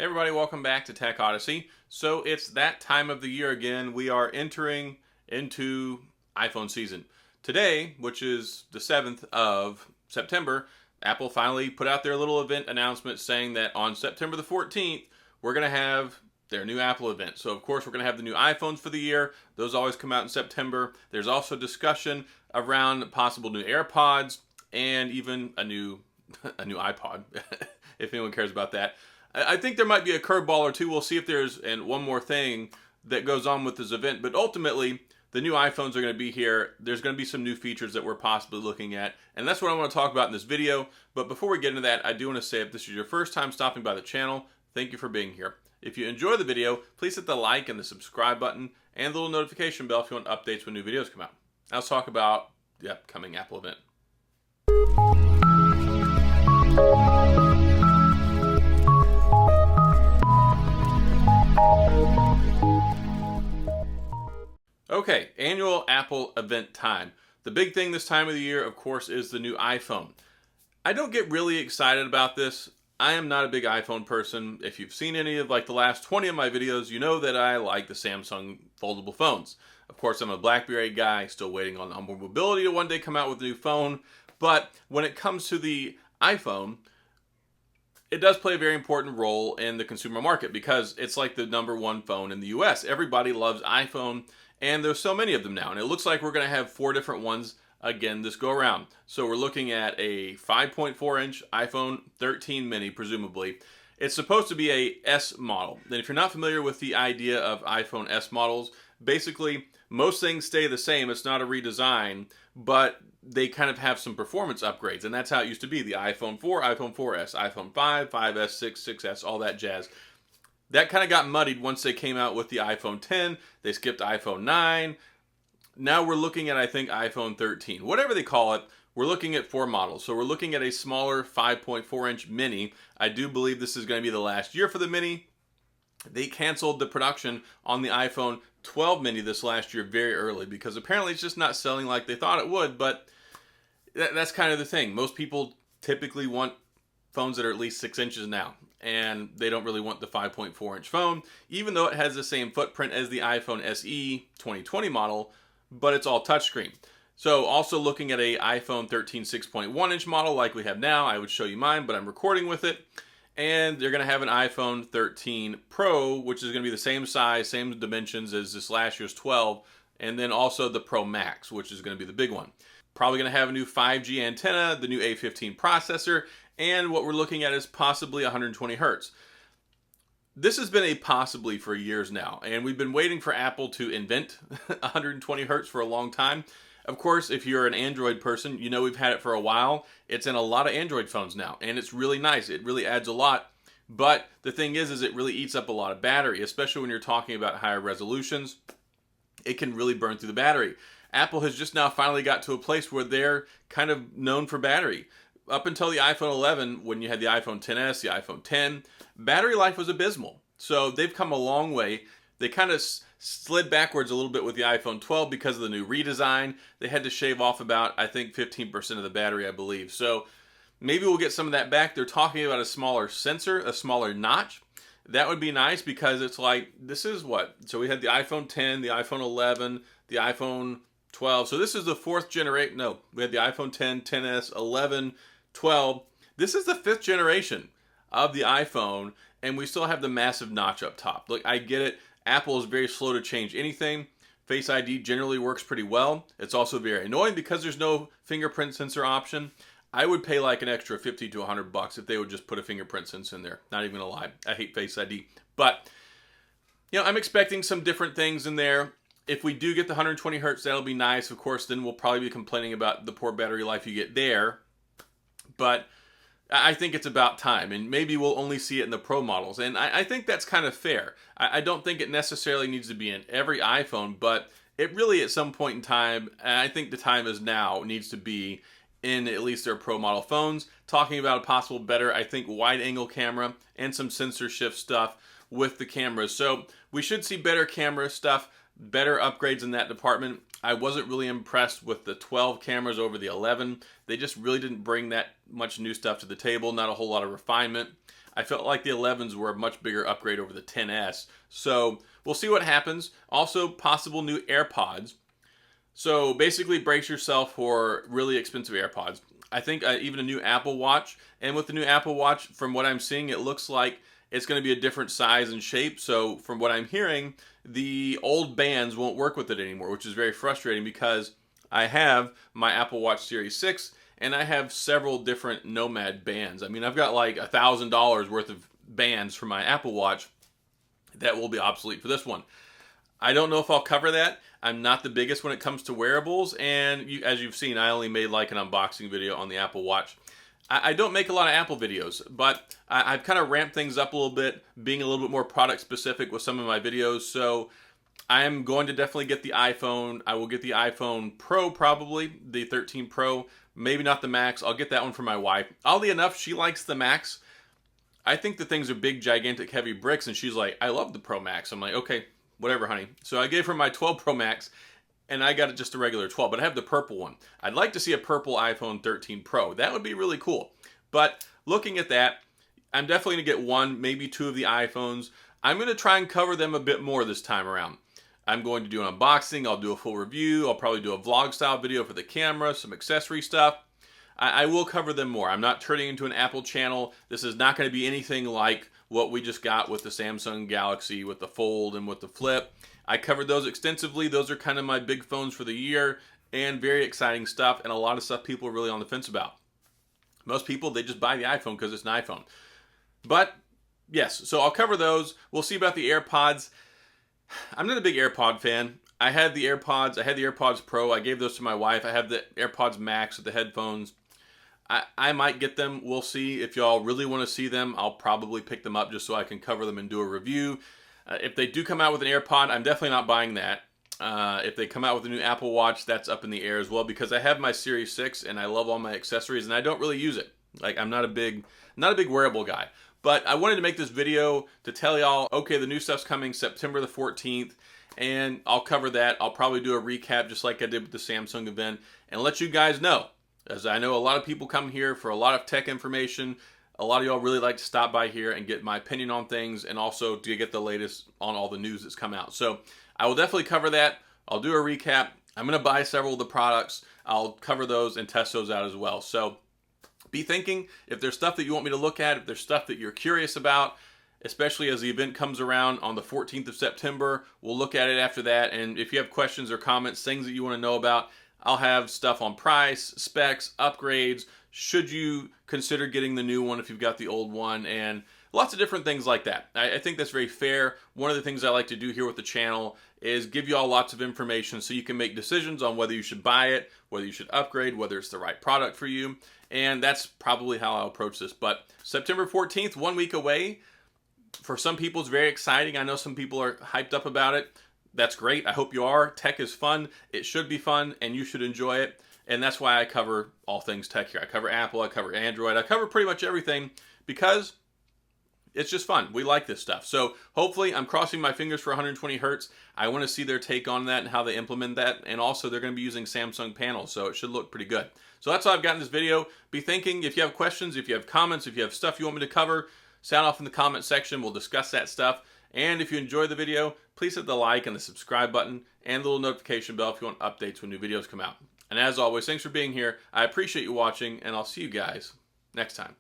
Hey everybody, welcome back to TechOdyssey. So it's that time of the year again. We are entering into iPhone season. Today, which is the 7th of September, Apple finally put out their little event announcement saying that on September the 14th, we're going to have their new Apple event. So of course we're going to have the new iPhones for the year. Those always come out in September. There's also discussion around possible new AirPods and even a new iPod, if anyone cares about that. I think there might be a curveball or two. We'll see if there's one more thing that goes on with this event. But ultimately, the new iPhones are going to be here. There's going to be some new features that we're possibly looking at. And that's what I want to talk about in this video. But before we get into that, I do want to say if this is your first time stopping by the channel, thank you for being here. If you enjoy the video, please hit the like and the subscribe button and the little notification bell if you want updates when new videos come out. Now let's talk about the upcoming Apple event. Okay, annual Apple event time. The big thing this time of the year, of course, is the new iPhone. I don't get really excited about this. I am not a big iPhone person. If you've seen any of the last 20 of my videos, you know that I like the Samsung foldable phones. Of course, I'm a BlackBerry guy, still waiting on onboard mobility to one day come out with a new phone. But when it comes to the iPhone, it does play a very important role in the consumer market because it's like the #1 phone in the US. Everybody loves iPhone, and there's so many of them now. And it looks like we're going to have 4 different ones again this go around. So we're looking at a 5.4-inch iPhone 13 mini, presumably. It's supposed to be a S model. And if you're not familiar with the idea of iPhone S models, basically most things stay the same. It's not a redesign, but they kind of have some performance upgrades. And that's how it used to be. The iPhone 4, iPhone 4S, iPhone 5, 5S, 6, 6S, all that jazz. That kind of got muddied once they came out with the iPhone 10. They skipped iPhone 9. Now we're looking at, I think, iPhone 13. Whatever they call it, we're looking at 4 models. So we're looking at a smaller 5.4-inch mini. I do believe this is going to be the last year for the mini. They canceled the production on the iPhone 12 mini this last year very early because apparently it's just not selling like they thought it would. But that's kind of the thing. Most people typically want phones that are at least 6 inches now, and they don't really want the 5.4-inch phone, even though it has the same footprint as the iPhone SE 2020 model, but it's all touchscreen. So also looking at a iPhone 13 6.1-inch model like we have now. I would show you mine, but I'm recording with it. And they're going to have an iPhone 13 Pro, which is going to be the same size, same dimensions as this last year's 12, and then also the Pro Max, which is going to be the big one. Probably going to have a new 5G antenna, the new A15 processor, and what we're looking at is possibly 120 hertz. This has been a possibly for years now, and we've been waiting for Apple to invent 120 hertz for a long time. Of course, if you're an Android person, you know we've had it for a while. It's in a lot of Android phones now, and it's really nice. It really adds a lot. But the thing is it really eats up a lot of battery, especially when you're talking about higher resolutions. It can really burn through the battery. Apple has just now finally got to a place where they're kind of known for battery. Up until the iPhone 11, when you had the iPhone XS, the iPhone 10, battery life was abysmal. So they've come a long way. They kind of slid backwards a little bit with the iPhone 12 because of the new redesign. They had to shave off about, I think, 15% of the battery, I believe. So maybe we'll get some of that back. They're talking about a smaller sensor, a smaller notch. That would be nice because it's like, this is what? So we had the iPhone 10, the iPhone 11, the iPhone 12. So this is the 4th generation. No, we had the iPhone 10, 10s, 11, 12. This is the 5th generation of the iPhone, and we still have the massive notch up top. Look, I get it. Apple is very slow to change anything. Face ID generally works pretty well. It's also very annoying because there's no fingerprint sensor option. I would pay like an extra 50 to 100 bucks if they would just put a fingerprint sensor in there. Not even gonna lie. I hate Face ID. But, I'm expecting some different things in there. If we do get the 120 hertz, that'll be nice. Of course, then we'll probably be complaining about the poor battery life you get there. But I think it's about time, and maybe we'll only see it in the Pro models. And I think that's kind of fair. I don't think it necessarily needs to be in every iPhone, but it really at some point in time, and I think the time is now, needs to be in at least their Pro model phones. Talking about a possible better, I think, wide-angle camera and some sensor shift stuff with the cameras. So we should see better camera stuff, better upgrades in that department. I wasn't really impressed with the 12 cameras over the 11. They just really didn't bring that much new stuff to the table, not a whole lot of refinement. I felt like the 11s were a much bigger upgrade over the 10s. So we'll see what happens. Also, possible new AirPods. So basically, brace yourself for really expensive AirPods. I think even a new Apple Watch. And with the new Apple Watch, from what I'm seeing, it looks like it's going to be a different size and shape. So from what I'm hearing, the old bands won't work with it anymore, which is very frustrating because I have my Apple Watch Series 6 and I have several different Nomad bands. I mean, I've got like $1,000 worth of bands for my Apple Watch that will be obsolete for this one. I don't know if I'll cover that. I'm not the biggest when it comes to wearables, and as you've seen, I only made like an unboxing video on the Apple Watch. I don't make a lot of Apple videos, but I've kind of ramped things up a little bit, being a little bit more product specific with some of my videos. So I am going to definitely get the iPhone. I will get the iPhone Pro, probably the 13 Pro, maybe not the Max. I'll get that one for my wife. Oddly enough, she likes the Max. I think the things are big, gigantic, heavy bricks, and she's like, I love the Pro Max. I'm like, okay, whatever, honey. So I gave her my 12 Pro Max, and I got it just a regular 12, but I have the purple one. I'd like to see a purple iPhone 13 Pro. That would be really cool. But looking at that, I'm definitely going to get one, maybe two of the iPhones. I'm going to try and cover them a bit more this time around. I'm going to do an unboxing. I'll do a full review. I'll probably do a vlog style video for the camera, some accessory stuff. I will cover them more. I'm not turning into an Apple channel. This is not going to be anything like what we just got with the Samsung Galaxy, with the Fold, and with the Flip. I covered those extensively. Those are kind of my big phones for the year, and very exciting stuff, and a lot of stuff people are really on the fence about. Most people, they just buy the iPhone because it's an iPhone. But, yes, so I'll cover those. We'll see about the AirPods. I'm not a big AirPod fan. I had the AirPods. I had the AirPods Pro. I gave those to my wife. I have the AirPods Max with the headphones. I might get them. We'll see. If y'all really want to see them, I'll probably pick them up just so I can cover them and do a review. If they do come out with an AirPod, I'm definitely not buying that. If they come out with a new Apple Watch, that's up in the air as well because I have my Series 6 and I love all my accessories and I don't really use it. Like, I'm not a big wearable guy. But I wanted to make this video to tell y'all, okay, the new stuff's coming September the 14th, and I'll cover that. I'll probably do a recap just like I did with the Samsung event and let you guys know. As I know a lot of people come here for a lot of tech information. A lot of y'all really like to stop by here and get my opinion on things and also to get the latest on all the news that's come out. So I will definitely cover that. I'll do a recap. I'm going to buy several of the products. I'll cover those and test those out as well. So be thinking if there's stuff that you want me to look at, if there's stuff that you're curious about, especially as the event comes around on the 14th of September. We'll look at it after that. And if you have questions or comments, things that you want to know about, I'll have stuff on price, specs, upgrades, should you consider getting the new one if you've got the old one, and lots of different things like that. I think that's very fair. One of the things I like to do here with the channel is give you all lots of information so you can make decisions on whether you should buy it, whether you should upgrade, whether it's the right product for you, and that's probably how I'll approach this. But September 14th, 1 week away. For some people, it's very exciting. I know some people are hyped up about it. That's great. I hope you are. Tech is fun. It should be fun, and you should enjoy it. And that's why I cover all things tech here. I cover Apple, I cover Android, I cover pretty much everything because it's just fun. We like this stuff. So hopefully, I'm crossing my fingers for 120 hertz. I want to see their take on that and how they implement that. And also, they're going to be using Samsung panels, so it should look pretty good. So that's all I've got in this video. Be thinking, if you have questions, if you have comments, if you have stuff you want me to cover, sound off in the comment section. We'll discuss that stuff. And if you enjoyed the video, please hit the like and the subscribe button and the little notification bell if you want updates when new videos come out. And as always, thanks for being here. I appreciate you watching, and I'll see you guys next time.